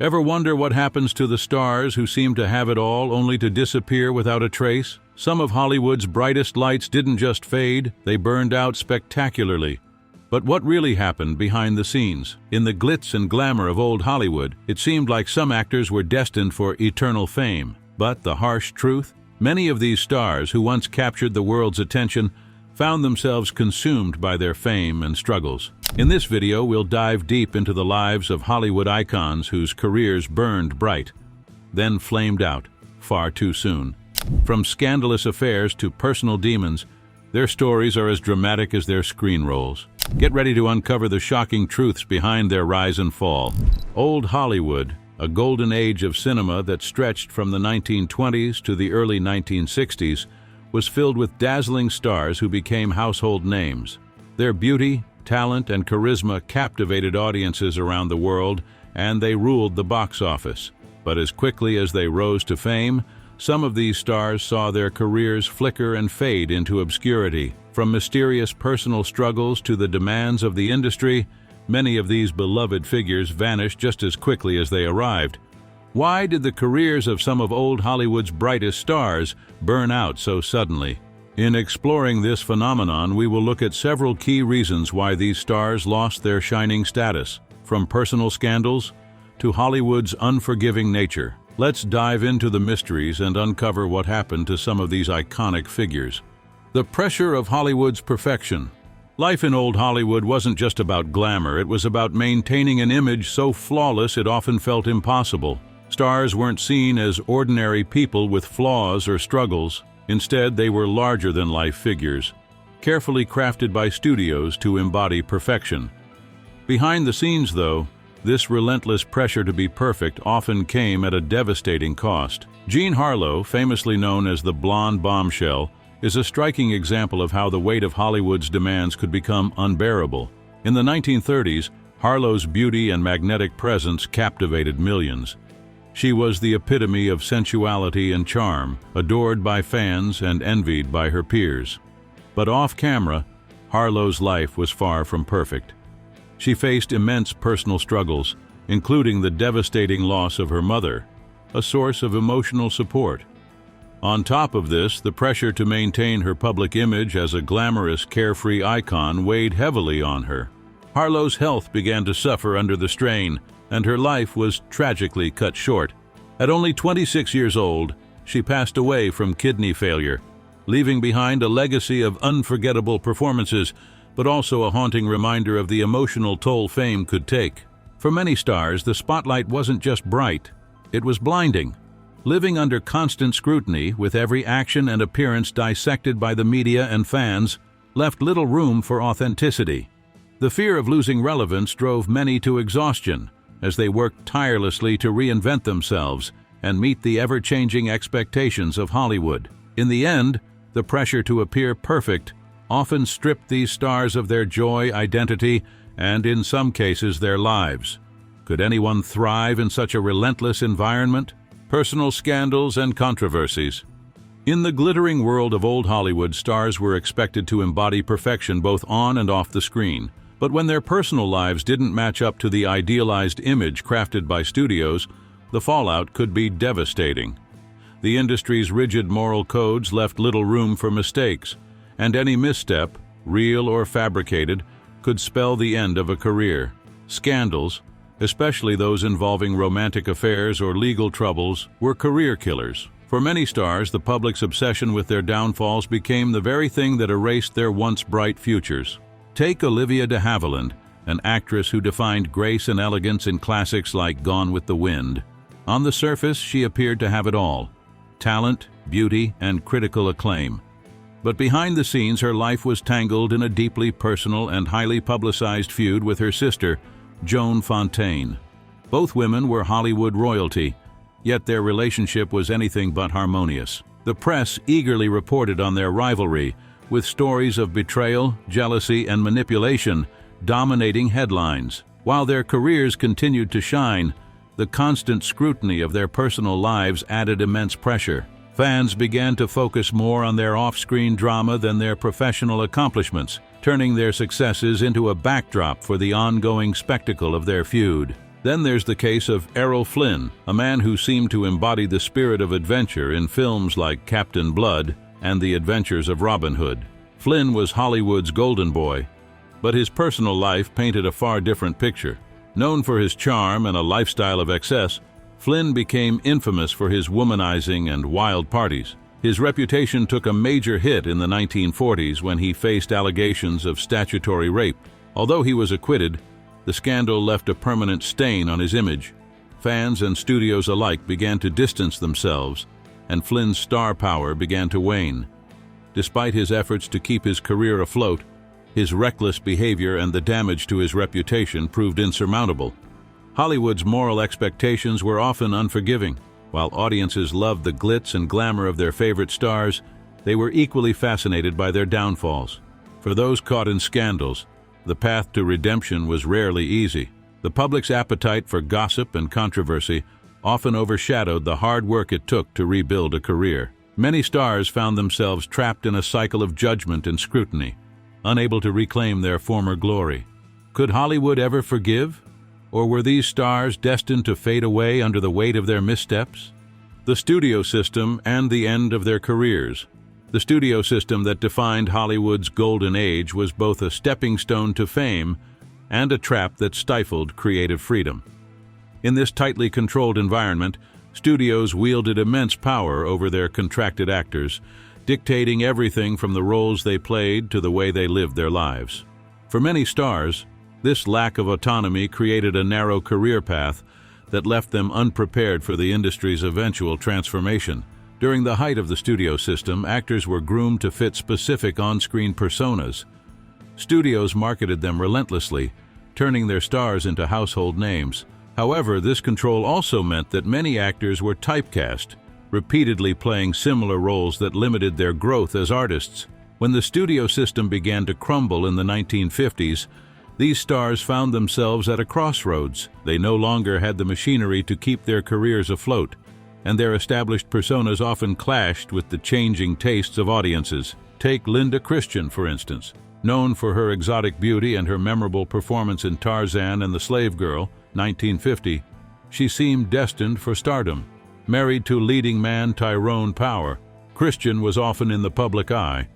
Ever wonder what happens to the stars who seem to have it all only to disappear without a trace? Some of Hollywood's brightest lights didn't just fade, they burned out spectacularly. But what really happened behind the scenes? In the glitz and glamour of old Hollywood, it seemed like some actors were destined for eternal fame. But the harsh truth? Many of these stars who once captured the world's attention found themselves consumed by their fame and struggles. In this video, we'll dive deep into the lives of Hollywood icons whose careers burned bright, then flamed out far too soon. From scandalous affairs to personal demons, their stories are as dramatic as their screen roles. Get ready to uncover the shocking truths behind their rise and fall. Old Hollywood, a golden age of cinema that stretched from the 1920s to the early 1960s, was filled with dazzling stars who became household names. Their beauty, talent, and charisma captivated audiences around the world, and they ruled the box office. But as quickly as they rose to fame, some of these stars saw their careers flicker and fade into obscurity. From mysterious personal struggles to the demands of the industry, many of these beloved figures vanished just as quickly as they arrived. Why did the careers of some of old Hollywood's brightest stars burn out so suddenly? In exploring this phenomenon, we will look at several key reasons why these stars lost their shining status, from personal scandals to Hollywood's unforgiving nature. Let's dive into the mysteries and uncover what happened to some of these iconic figures. The pressure of Hollywood's perfection. Life in old Hollywood wasn't just about glamour, it was about maintaining an image so flawless it often felt impossible. Stars weren't seen as ordinary people with flaws or struggles. Instead, they were larger-than-life figures, carefully crafted by studios to embody perfection. Behind the scenes, though, this relentless pressure to be perfect often came at a devastating cost. Jean Harlow, famously known as the blonde bombshell, is a striking example of how the weight of Hollywood's demands could become unbearable. In the 1930s, Harlow's beauty and magnetic presence captivated millions. She was the epitome of sensuality and charm, adored by fans and envied by her peers. But off-camera, Harlow's life was far from perfect. She faced immense personal struggles, including the devastating loss of her mother, a source of emotional support. On top of this, the pressure to maintain her public image as a glamorous, carefree icon weighed heavily on her. Harlow's health began to suffer under the strain, and her life was tragically cut short. At only 26 years old, she passed away from kidney failure, leaving behind a legacy of unforgettable performances, but also a haunting reminder of the emotional toll fame could take. For many stars, the spotlight wasn't just bright, it was blinding. Living under constant scrutiny, with every action and appearance dissected by the media and fans, left little room for authenticity. The fear of losing relevance drove many to exhaustion, as they worked tirelessly to reinvent themselves and meet the ever-changing expectations of Hollywood. In the end, the pressure to appear perfect often stripped these stars of their joy, identity, and in some cases their lives. Could anyone thrive in such a relentless environment? Personal scandals and controversies. In the glittering world of old Hollywood, stars were expected to embody perfection both on and off the screen. But when their personal lives didn't match up to the idealized image crafted by studios, the fallout could be devastating. The industry's rigid moral codes left little room for mistakes, and any misstep, real or fabricated, could spell the end of a career. Scandals, especially those involving romantic affairs or legal troubles, were career killers. For many stars, the public's obsession with their downfalls became the very thing that erased their once bright futures. Take Olivia de Havilland, an actress who defined grace and elegance in classics like Gone with the Wind. On the surface, she appeared to have it all: talent, beauty, and critical acclaim. But behind the scenes, her life was tangled in a deeply personal and highly publicized feud with her sister, Joan Fontaine. Both women were Hollywood royalty, yet their relationship was anything but harmonious. The press eagerly reported on their rivalry, with stories of betrayal, jealousy, and manipulation dominating headlines. While their careers continued to shine, the constant scrutiny of their personal lives added immense pressure. Fans began to focus more on their off-screen drama than their professional accomplishments, turning their successes into a backdrop for the ongoing spectacle of their feud. Then there's the case of Errol Flynn, a man who seemed to embody the spirit of adventure in films like Captain Blood and The Adventures of Robin Hood. Flynn was Hollywood's golden boy, but his personal life painted a far different picture. Known for his charm and a lifestyle of excess, Flynn became infamous for his womanizing and wild parties. His reputation took a major hit in the 1940s when he faced allegations of statutory rape. Although he was acquitted, the scandal left a permanent stain on his image. Fans and studios alike began to distance themselves, and Flynn's star power began to wane. Despite his efforts to keep his career afloat, his reckless behavior and the damage to his reputation proved insurmountable. Hollywood's moral expectations were often unforgiving. While audiences loved the glitz and glamour of their favorite stars, they were equally fascinated by their downfalls. For those caught in scandals, the path to redemption was rarely easy. The public's appetite for gossip and controversy often overshadowed the hard work it took to rebuild a career. Many stars found themselves trapped in a cycle of judgment and scrutiny, unable to reclaim their former glory. Could Hollywood ever forgive? Or were these stars destined to fade away under the weight of their missteps? The studio system and the end of their careers. The studio system that defined Hollywood's golden age was both a stepping stone to fame and a trap that stifled creative freedom. In this tightly controlled environment, studios wielded immense power over their contracted actors, dictating everything from the roles they played to the way they lived their lives. For many stars, this lack of autonomy created a narrow career path that left them unprepared for the industry's eventual transformation. During the height of the studio system, actors were groomed to fit specific on-screen personas. Studios marketed them relentlessly, turning their stars into household names. However, this control also meant that many actors were typecast, repeatedly playing similar roles that limited their growth as artists. When the studio system began to crumble in the 1950s, these stars found themselves at a crossroads. They no longer had the machinery to keep their careers afloat, and their established personas often clashed with the changing tastes of audiences. Take Linda Christian, for instance. Known for her exotic beauty and her memorable performance in Tarzan and the Slave Girl, 1950, she seemed destined for stardom. Married to leading man Tyrone Power, Christian was often in the public eye,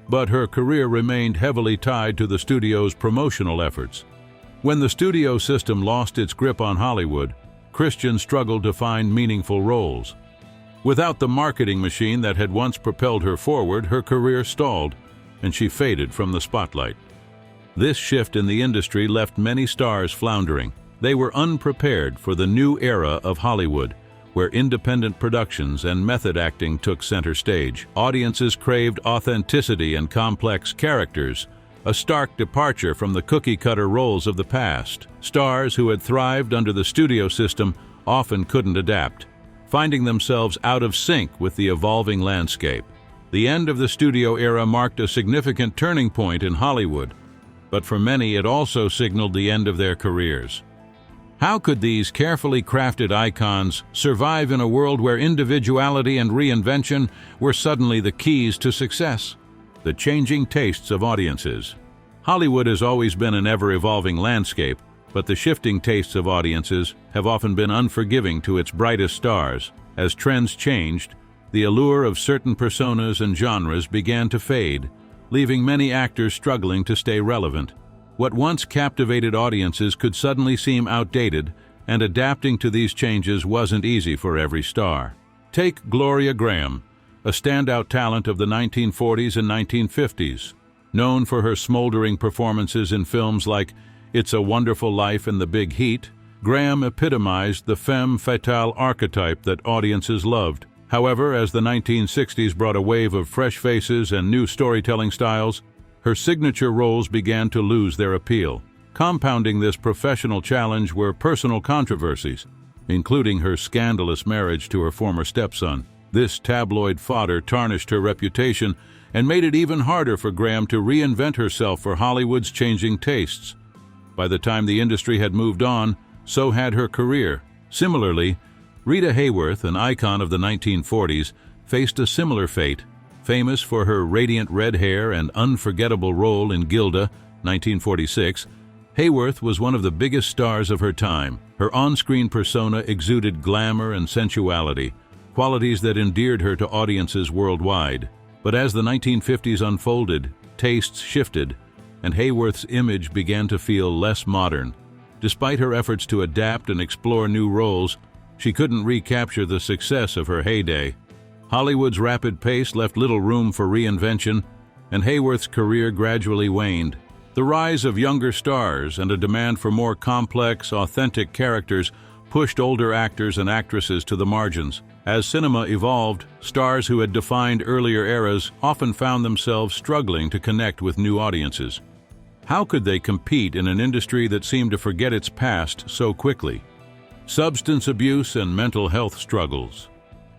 but her career remained heavily tied to the studio's promotional efforts. When the studio system lost its grip on Hollywood, Christian struggled to find meaningful roles. Without the marketing machine that had once propelled her forward, her career stalled, and she faded from the spotlight. This shift in the industry left many stars floundering. They were unprepared for the new era of Hollywood, where independent productions and method acting took center stage. Audiences craved authenticity and complex characters, a stark departure from the cookie-cutter roles of the past. Stars who had thrived under the studio system often couldn't adapt, finding themselves out of sync with the evolving landscape. The end of the studio era marked a significant turning point in Hollywood, but for many it also signaled the end of their careers. How could these carefully crafted icons survive in a world where individuality and reinvention were suddenly the keys to success? The changing tastes of audiences. Hollywood has always been an ever-evolving landscape, but the shifting tastes of audiences have often been unforgiving to its brightest stars. As trends changed, the allure of certain personas and genres began to fade, leaving many actors struggling to stay relevant. What once captivated audiences could suddenly seem outdated, and adapting to these changes wasn't easy for every star. Take Gloria Graham, a standout talent of the 1940s and 1950s. Known for her smoldering performances in films like It's a Wonderful Life and The Big Heat, Graham epitomized the femme fatale archetype that audiences loved. However, as the 1960s brought a wave of fresh faces and new storytelling styles, her signature roles began to lose their appeal. Compounding this professional challenge were personal controversies, including her scandalous marriage to her former stepson. This tabloid fodder tarnished her reputation and made it even harder for Graham to reinvent herself for Hollywood's changing tastes. By the time the industry had moved on, so had her career. Similarly, Rita Hayworth, an icon of the 1940s, faced a similar fate. Famous for her radiant red hair and unforgettable role in Gilda, 1946, Hayworth was one of the biggest stars of her time. Her on-screen persona exuded glamour and sensuality, qualities that endeared her to audiences worldwide. But as the 1950s unfolded, tastes shifted, and Hayworth's image began to feel less modern. Despite her efforts to adapt and explore new roles, she couldn't recapture the success of her heyday. Hollywood's rapid pace left little room for reinvention, and Hayworth's career gradually waned. The rise of younger stars and a demand for more complex, authentic characters pushed older actors and actresses to the margins. As cinema evolved, stars who had defined earlier eras often found themselves struggling to connect with new audiences. How could they compete in an industry that seemed to forget its past so quickly? Substance abuse and mental health struggles.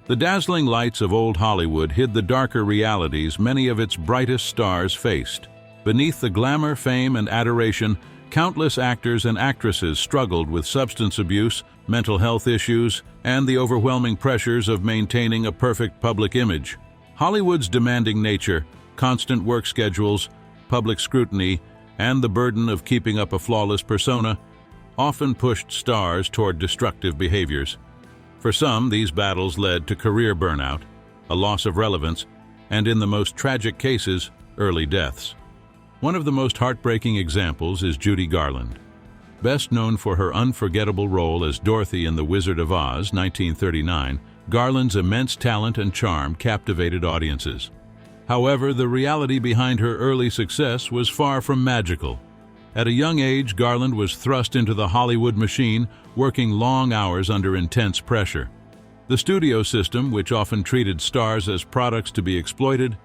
The dazzling lights of old Hollywood hid the darker realities many of its brightest stars faced. Beneath the glamour, fame, and adoration, countless actors and actresses struggled with substance abuse, mental health issues, and the overwhelming pressures of maintaining a perfect public image. Hollywood's demanding nature, constant work schedules, public scrutiny, and the burden of keeping up a flawless persona often pushed stars toward destructive behaviors. For some, these battles led to career burnout, a loss of relevance, and in the most tragic cases, early deaths. One of the most heartbreaking examples is Judy Garland. Best known for her unforgettable role as Dorothy in The Wizard of Oz, 1939, Garland's immense talent and charm captivated audiences. However, the reality behind her early success was far from magical. At a young age, Garland was thrust into the Hollywood machine, working long hours under intense pressure. The studio system, which often treated stars as products to be exploited,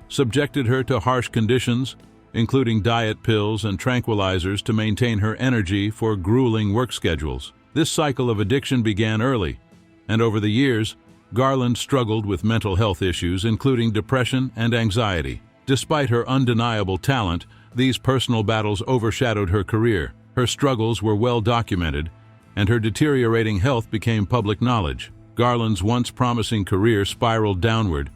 subjected her to harsh conditions, including diet pills and tranquilizers to maintain her energy for grueling work schedules. This cycle of addiction began early, and over the years, Garland struggled with mental health issues, including depression and anxiety. Despite her undeniable talent, these personal battles overshadowed her career. Her struggles were well documented, and her deteriorating health became public knowledge. Garland's once promising career spiraled downward,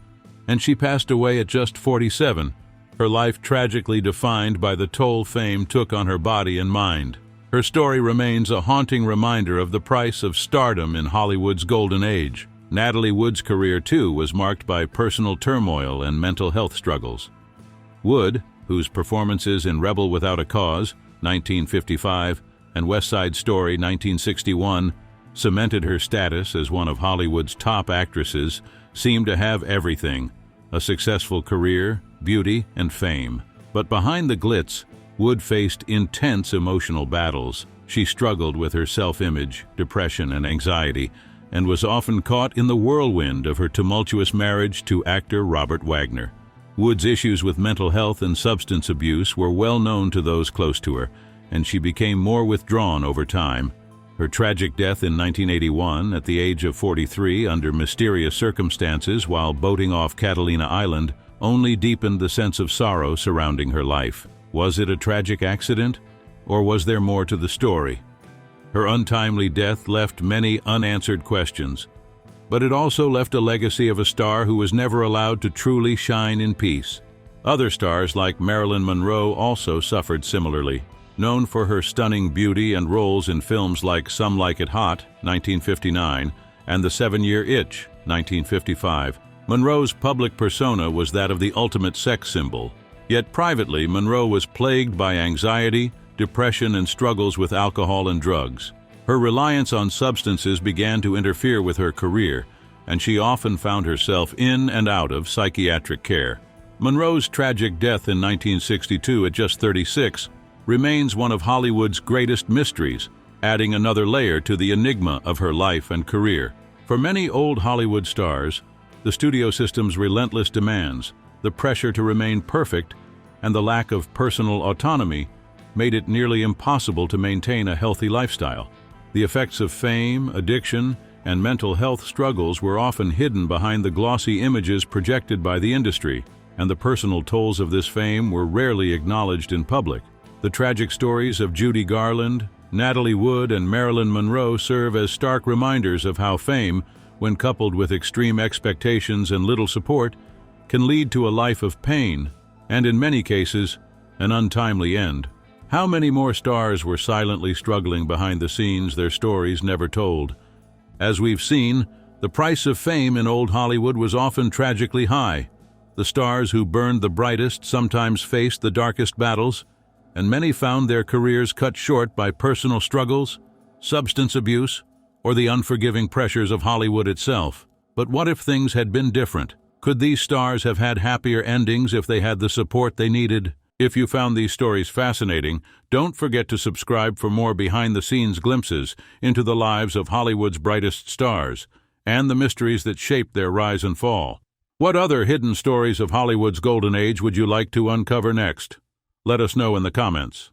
and she passed away at just 47, her life tragically defined by the toll fame took on her body and mind. Her story remains a haunting reminder of the price of stardom in Hollywood's golden age. Natalie Wood's career, too, was marked by personal turmoil and mental health struggles. Wood, whose performances in Rebel Without a Cause, 1955, and West Side Story, 1961, cemented her status as one of Hollywood's top actresses, seemed to have everything: a successful career, beauty, and fame. But behind the glitz, Wood faced intense emotional battles. She struggled with her self-image, depression, and anxiety, and was often caught in the whirlwind of her tumultuous marriage to actor Robert Wagner. Wood's issues with mental health and substance abuse were well known to those close to her, and she became more withdrawn over time. Her tragic death in 1981, at the age of 43, under mysterious circumstances while boating off Catalina Island, only deepened the sense of sorrow surrounding her life. Was it a tragic accident, or was there more to the story? Her untimely death left many unanswered questions, but it also left a legacy of a star who was never allowed to truly shine in peace. Other stars like Marilyn Monroe also suffered similarly. Known for her stunning beauty and roles in films like Some Like It Hot, 1959, and The 7-Year Itch, 1955, Monroe's public persona was that of the ultimate sex symbol. Yet privately, Monroe was plagued by anxiety, depression, and struggles with alcohol and drugs. Her reliance on substances began to interfere with her career, and she often found herself in and out of psychiatric care. Monroe's tragic death in 1962 at just 36 remains one of Hollywood's greatest mysteries, adding another layer to the enigma of her life and career. For many old Hollywood stars, the studio system's relentless demands, the pressure to remain perfect, and the lack of personal autonomy made it nearly impossible to maintain a healthy lifestyle. The effects of fame, addiction, and mental health struggles were often hidden behind the glossy images projected by the industry, and the personal tolls of this fame were rarely acknowledged in public. The tragic stories of Judy Garland, Natalie Wood, and Marilyn Monroe serve as stark reminders of how fame, when coupled with extreme expectations and little support, can lead to a life of pain and, in many cases, an untimely end. How many more stars were silently struggling behind the scenes, their stories never told? As we've seen, the price of fame in old Hollywood was often tragically high. The stars who burned the brightest sometimes faced the darkest battles, and many found their careers cut short by personal struggles, substance abuse, or the unforgiving pressures of Hollywood itself. But what if things had been different? Could these stars have had happier endings if they had the support they needed? If you found these stories fascinating, don't forget to subscribe for more behind-the-scenes glimpses into the lives of Hollywood's brightest stars and the mysteries that shaped their rise and fall. What other hidden stories of Hollywood's golden age would you like to uncover next? Let us know in the comments.